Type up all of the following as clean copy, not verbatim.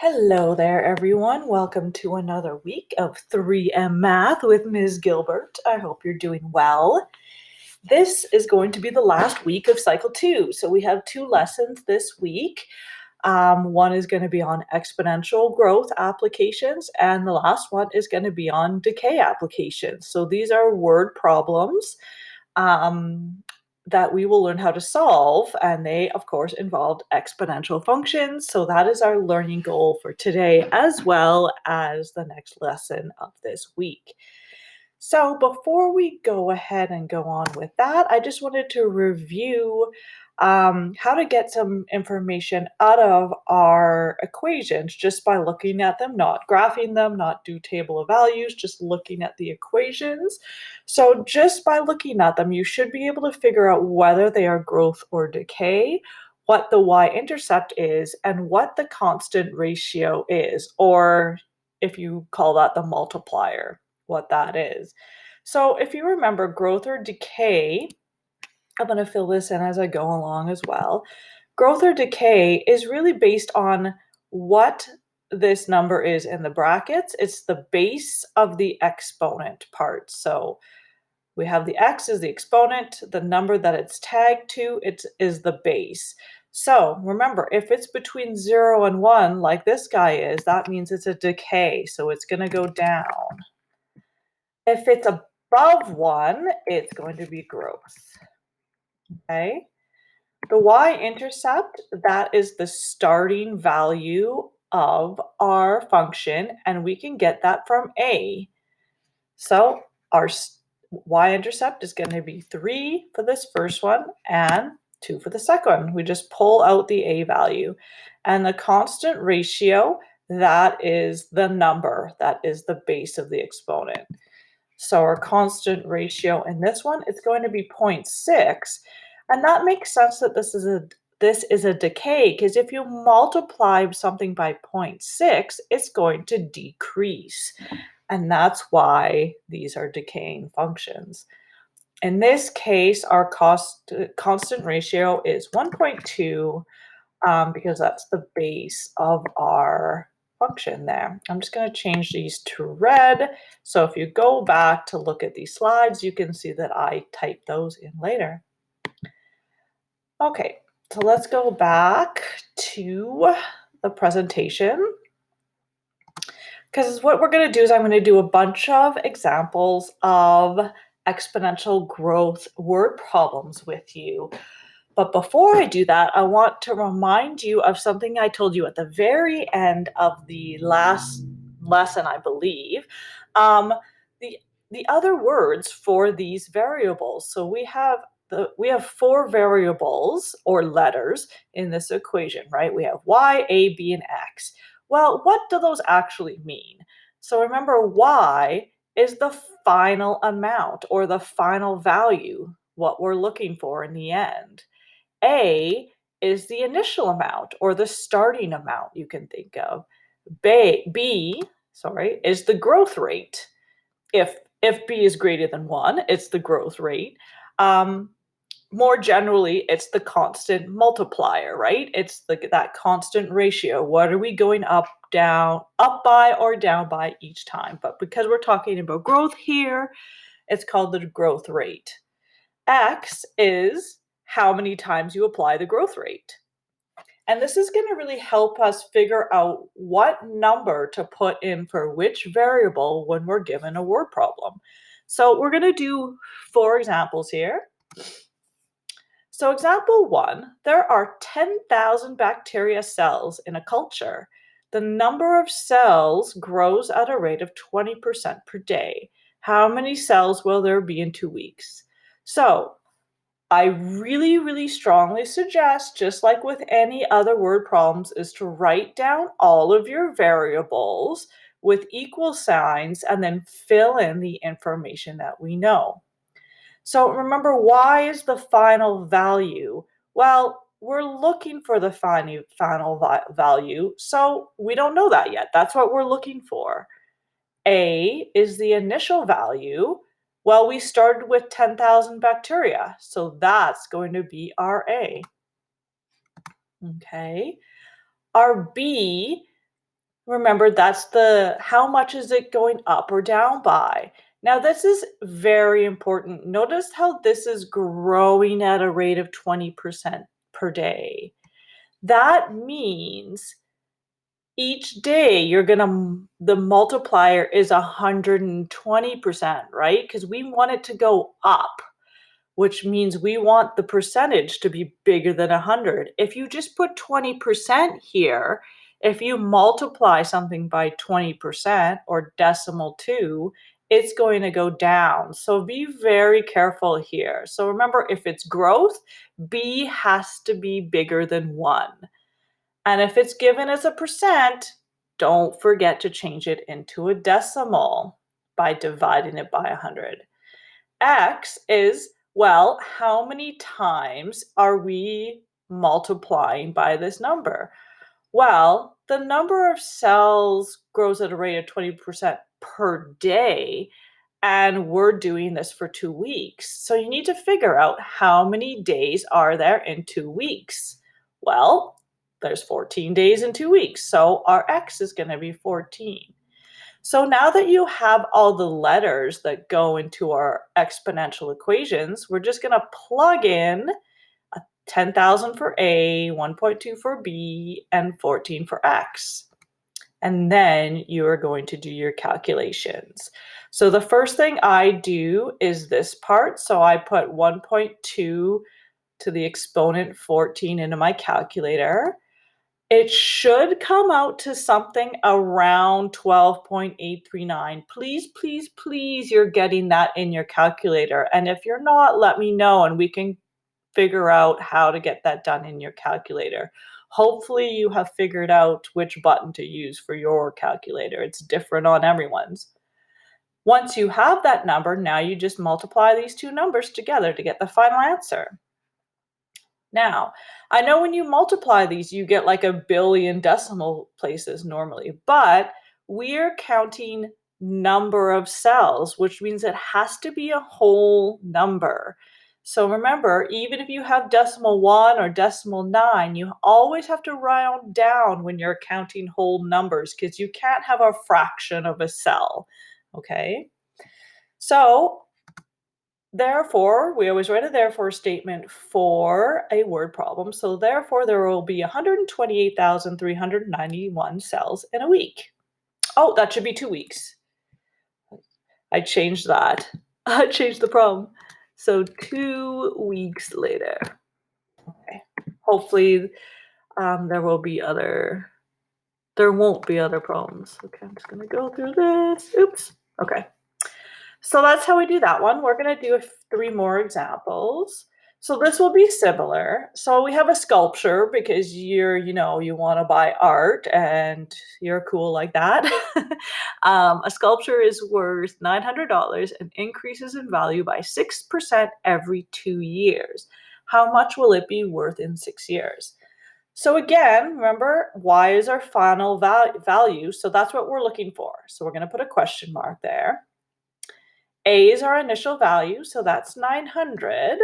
Hello there, everyone. Welcome to another week of 3M Math with Ms. Gilbert. I hope you're doing well. This is going to be the last week of Cycle 2. So we have 2 lessons this week. One is going to be on exponential growth applications, and the last one is going to be on decay applications. So these are word problems that we will learn how to solve, and they, of course, involved exponential functions. So that is our learning goal for today, as well as the next lesson of this week. So before we go ahead and go on with that, I just wanted to review how to get some information out of our equations just by looking at them, not graphing them, not do table of values, just looking at the equations. So just by looking at them, you should be able to figure out whether they are growth or decay, what the y-intercept is, and what the constant ratio is, or if you call that the multiplier, what that is. So if you remember growth or decay, I'm going to fill this in as I go along as well. Growth or decay is really based on what this number is in the brackets. It's the base of the exponent part. So we have the x is the exponent, the number that it's tagged to, it is the base. So remember, if it's between 0 and 1, like this guy is, that means it's a decay, so it's going to go down. If it's above 1, it's going to be growth. Okay? The y-intercept, that is the starting value of our function, and we can get that from a. So our y-intercept is going to be 3 for this first one and 2 for the second one. We just pull out the a value. And the constant ratio, that is the number, that is the base of the exponent. So our constant ratio in this one is going to be 0.6, and that makes sense that this is a decay, because if you multiply something by 0.6, it's going to decrease, and that's why these are decaying functions. In this case, our constant ratio is 1.2 because that's the base of our function there. I'm just going to change these to red. So if you go back to look at these slides, you can see that I typed those in later. Okay, so let's go back to the presentation. Because what we're going to do is I'm going to do a bunch of examples of exponential growth word problems with you. But before I do that, I want to remind you of something I told you at the very end of the last lesson, I believe. The other words for these variables. So we have 4 variables or letters in this equation, right? We have y, a, b, and x. Well, what do those actually mean? So remember, y is the final amount or the final value, what we're looking for in the end. A is the initial amount or the starting amount you can think of. B is the growth rate. If B is greater than 1, it's the growth rate. More generally, it's the constant multiplier, right? It's that constant ratio. What are we going up by or down by each time? But because we're talking about growth here, it's called the growth rate. X is how many times you apply the growth rate. And this is going to really help us figure out what number to put in for which variable when we're given a word problem. So we're going to do 4 examples here. So example 1, there are 10,000 bacteria cells in a culture. The number of cells grows at a rate of 20% per day. How many cells will there be in 2 weeks? So I really, really strongly suggest, just like with any other word problems, is to write down all of your variables with equal signs and then fill in the information that we know. So remember, y is the final value. Well, we're looking for the final value, so we don't know that yet. That's what we're looking for. A is the initial value. Well, we started with 10,000 bacteria, so that's going to be our A. Okay. Our B Remember, that's how much is it going up or down by? Now, this is very important. Notice how this is growing at a rate of 20% per day. That means each day the multiplier is 120%, right? Because we want it to go up, which means we want the percentage to be bigger than 100. If you just put 20% here, if you multiply something by 20% or decimal 2, it's going to go down. So be very careful here. So remember, if it's growth, b has to be bigger than 1. And if it's given as a percent, don't forget to change it into a decimal by dividing it by 100. X is, well, how many times are we multiplying by this number? Well, the number of cells grows at a rate of 20% per day, and we're doing this for 2 weeks. So you need to figure out how many days are there in 2 weeks. Well, there's 14 days in 2 weeks, so our X is going to be 14. So now that you have all the letters that go into our exponential equations, we're just going to plug in 10,000 for A, 1.2 for B, and 14 for X. And then you are going to do your calculations. So the first thing I do is this part. So I put 1.2 to the exponent 14 into my calculator. It should come out to something around 12.839. Please, please, please, you're getting that in your calculator. And if you're not, let me know and we can figure out how to get that done in your calculator. Hopefully you have figured out which button to use for your calculator. It's different on everyone's. Once you have that number, now you just multiply these two numbers together to get the final answer. Now, I know when you multiply these, you get like a billion decimal places normally, but we're counting number of cells, which means it has to be a whole number. So remember, even if you have decimal 1 or decimal 9, you always have to round down when you're counting whole numbers because you can't have a fraction of a cell, okay? So therefore, we always write a therefore statement for a word problem. So therefore, there will be 128,391 cells in a week. Oh, that should be 2 weeks. I changed that. I changed the problem. So 2 weeks later. Okay. Hopefully, there won't be other problems. Okay, I'm just gonna go through this. Oops. Okay. So that's how we do that one. We're going to do 3 more examples. So this will be similar. So we have a sculpture because you want to buy art and you're cool like that. A sculpture is worth $900 and increases in value by 6% every 2 years. How much will it be worth in 6 years? So again, remember, y is our final value. So that's what we're looking for. So we're going to put a question mark there. A is our initial value, so that's 900.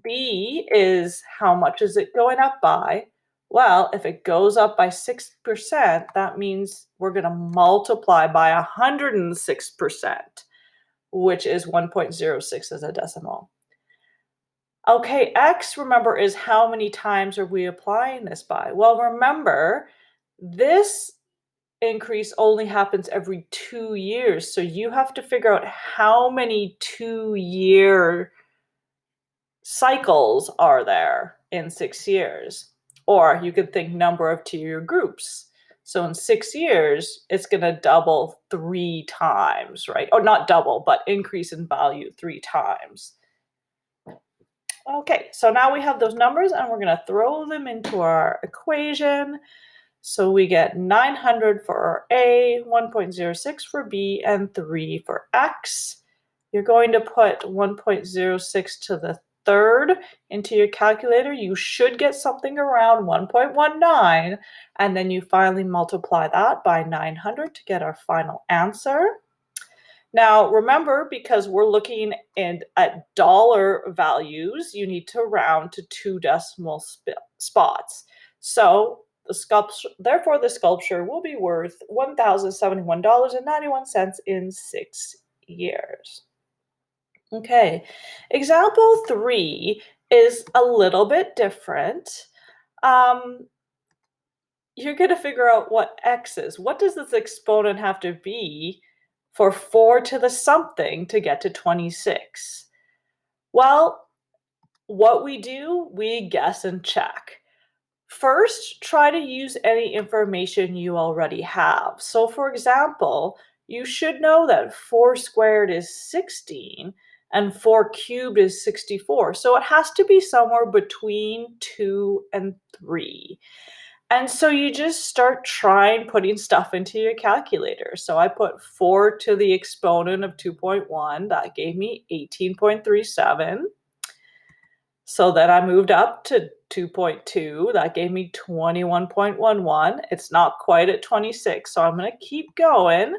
B is how much is it going up by? Well, if it goes up by 6%, that means we're going to multiply by 106%, which is 1.06 as a decimal. Okay, X, remember, is how many times are we applying this by? Well, remember, this increase only happens every 2 years. So you have to figure out how many 2-year cycles are there in 6 years. Or you could think number of 2-year groups. So in 6 years, it's going to double 3 times, right? Or not double, but increase in value 3 times. Okay, so now we have those numbers and we're going to throw them into our equation. So we get 900 for A, 1.06 for B, and 3 for X. You're going to put 1.06 to the third into your calculator. You should get something around 1.19, and then you finally multiply that by 900 to get our final answer. Now, remember, because we're looking at dollar values, you need to round to 2 decimal spots. So Therefore, the sculpture will be worth $1,071.91 in 6 years. Okay, example 3 is a little bit different. Um, you're going to figure out what x is. What does this exponent have to be for 4 to the something to get to 26? Well, what we do, we guess and check. First, try to use any information you already have. So for example, you should know that 4 squared is 16 and 4 cubed is 64. So it has to be somewhere between 2 and 3. And so you just start trying putting stuff into your calculator. So I put 4 to the exponent of 2.1. That gave me 18.37. So then I moved up to 2.2. That gave me 21.11. It's not quite at 26, so I'm going to keep going.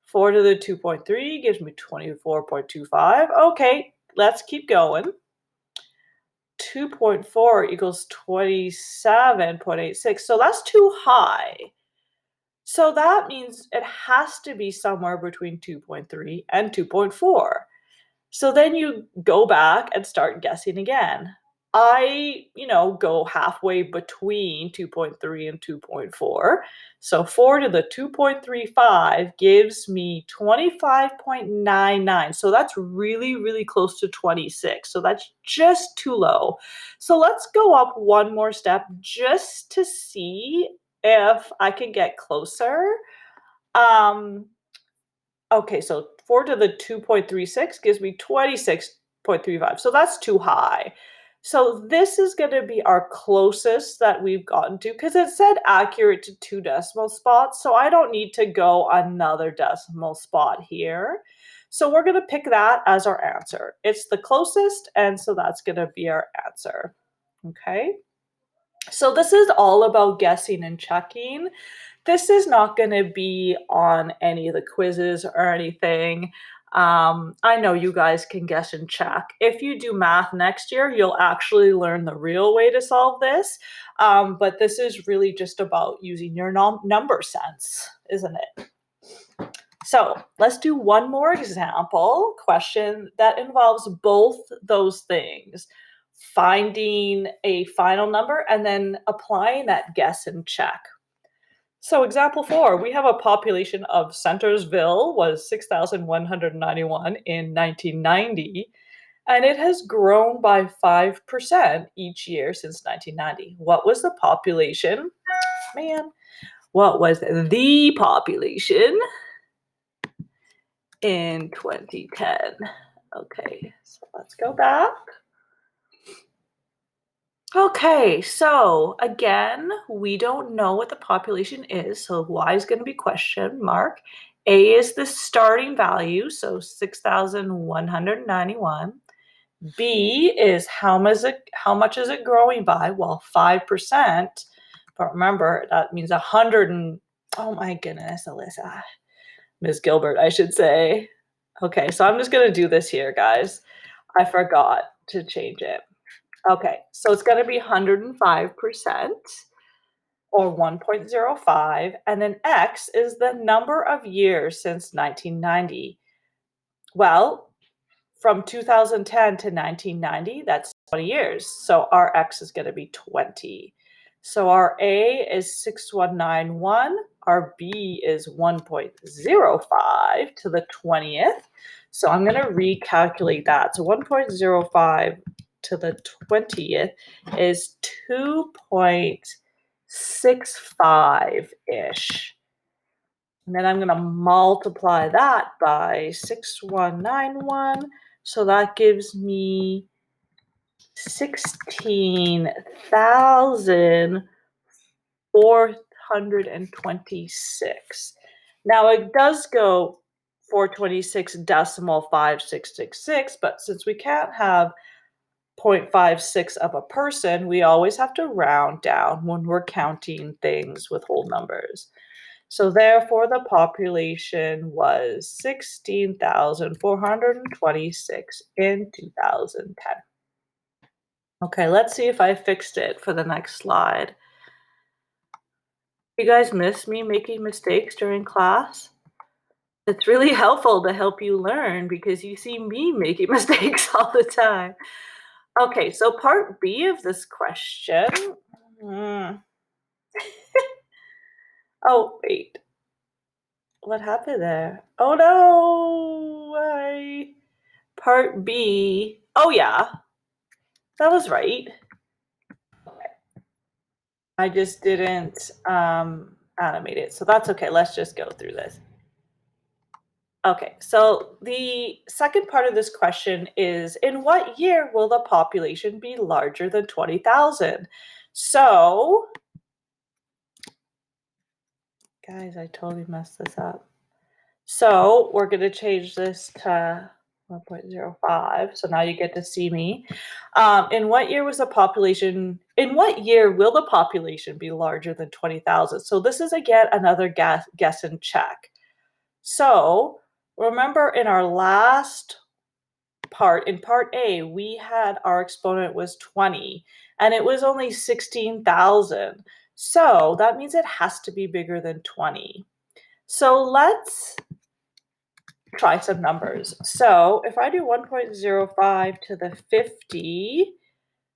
4 to the 2.3 gives me 24.25. Okay, let's keep going. 2.4 equals 27.86. So that's too high. So that means it has to be somewhere between 2.3 and 2.4. So then you go back and start guessing again. I, go halfway between 2.3 and 2.4. So 4 to the 2.35 gives me 25.99. So that's really, really close to 26. So that's just too low. So let's go up one more step just to see if I can get closer. Okay, so 4 to the 2.36 gives me 26.35. So that's too high. So this is going to be our closest that we've gotten to because it said accurate to 2 decimal spots. So I don't need to go another decimal spot here. So we're going to pick that as our answer. It's the closest, and so that's going to be our answer. Okay. So this is all about guessing and checking. This is not going to be on any of the quizzes or anything. I know you guys can guess and check. If you do math next year, you'll actually learn the real way to solve this. But this is really just about using your number sense, isn't it? So let's do one more example question that involves both those things. Finding a final number and then applying that guess and check. So example 4, we have a population of Centersville was 6,191 in 1990, and it has grown by 5% each year since 1990. What was the population? What was the population in 2010? Okay, so let's go back. Okay, so again, we don't know what the population is, so Y is going to be question mark. A is the starting value, so 6,191. B is how much is it growing by? Well, 5%. But remember, that means 100 and, oh my goodness, Alyssa. Ms. Gilbert, I should say. Okay, so I'm just going to do this here, guys. I forgot to change it. Okay, so it's going to be 105% or 1.05, and then X is the number of years since 1990. Well, from 2010 to 1990, that's 20 years. So our X is going to be 20. So our A is 6191, our B is 1.05 to the 20th. So I'm going to recalculate that. So 1.05 to the 20th is 2.65-ish. And then I'm going to multiply that by 6191. So that gives me 16,426. Now it does go 426 decimal 5666, but since we can't have 0.56 of a person, we always have to round down when we're counting things with whole numbers. So therefore, the population was 16,426 in 2010. Okay, let's see if I fixed it for the next slide. You guys miss me making mistakes during class? It's really helpful to help you learn because you see me making mistakes all the time. Okay, so part B of this question. Mm, Oh, wait. What happened there? Oh no! Part B. Oh yeah, that was right. I just didn't animate it, so that's okay. Let's just go through this. Okay, so the second part of this question is, in what year will the population be larger than 20,000? So, guys, I totally messed this up. So we're going to change this to 1.05. So now you get to see me. In what year in what year will the population be larger than 20,000? So this is again another guess and check. So remember in our last part, in part A, we had our exponent was 20 and it was only 16,000. So that means it has to be bigger than 20. So let's try some numbers. So if I do 1.05 to the 50,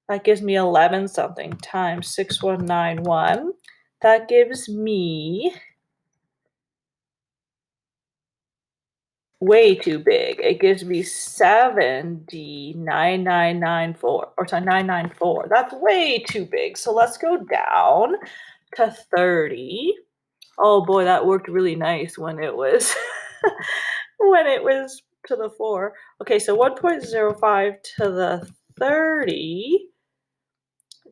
that gives me 11 something times 6191. That gives me way too big. It gives me 709994, or sorry, 994. That's way too big. So let's go down to 30. Oh boy, that worked really nice when it was when it was to the 4. Okay, so 1.05 to the 30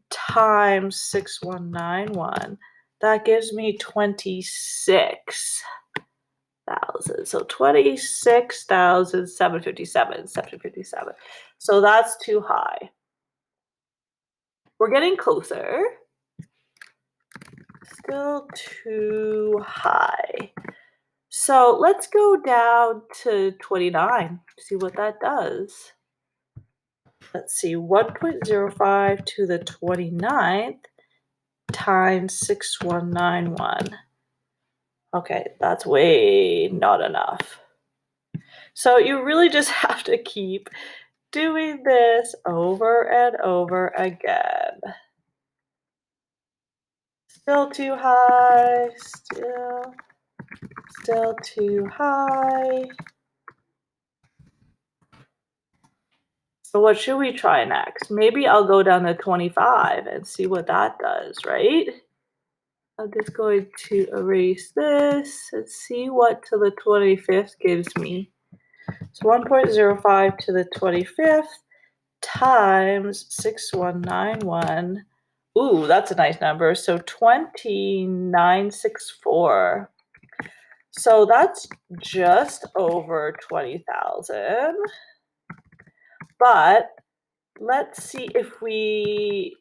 times 6191. That gives me 26,000. So 26,757. So that's too high. We're getting closer. Still too high. So let's go down to 29, see what that does. Let's see, 1.05 to the 29th times 6191. Okay, that's way not enough. So you really just have to keep doing this over and over again. Still too high, still too high. So what should we try next? Maybe I'll go down to 25 and see what that does, right? I'm just going to erase this and see what to the 25th gives me. So 1.05 to the 25th times 6191. Ooh, that's a nice number. So 2964. So that's just over 20,000. But let's see if we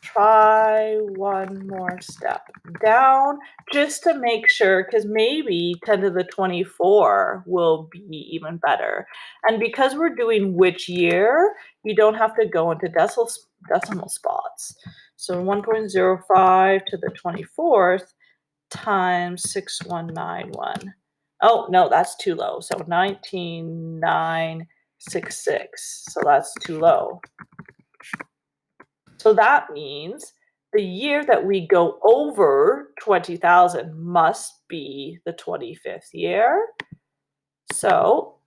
try one more step down just to make sure, because maybe 10 to the 24 will be even better. And because we're doing which year, you don't have to go into decimal spots. So 1.05 to the 24th times 6191. Oh, no, that's too low. So 19,966. So that's too low. So that means the year that we go over 20,000 must be the 25th year. So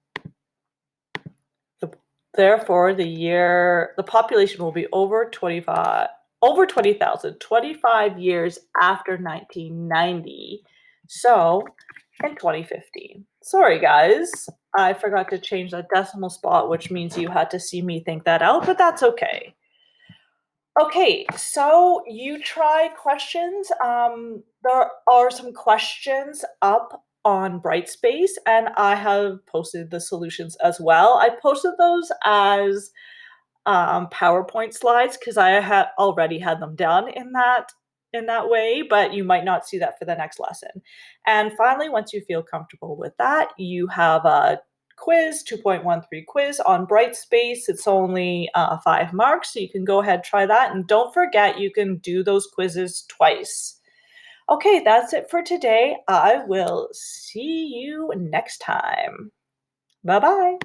therefore the population will be over 20,000, 25 years after 1990. So in 2015. Sorry guys, I forgot to change that decimal spot, which means you had to see me think that out, but that's okay. Okay, so you try questions. There are some questions up on Brightspace, and I have posted the solutions as well. I posted those as PowerPoint slides because I had already had them done in that way, but you might not see that for the next lesson. And finally, once you feel comfortable with that, you have a quiz, 2.13 quiz on Brightspace. It's only 5 marks, so you can go ahead, try that. And don't forget, you can do those quizzes twice. Okay, that's it for today. I will see you next time. Bye bye.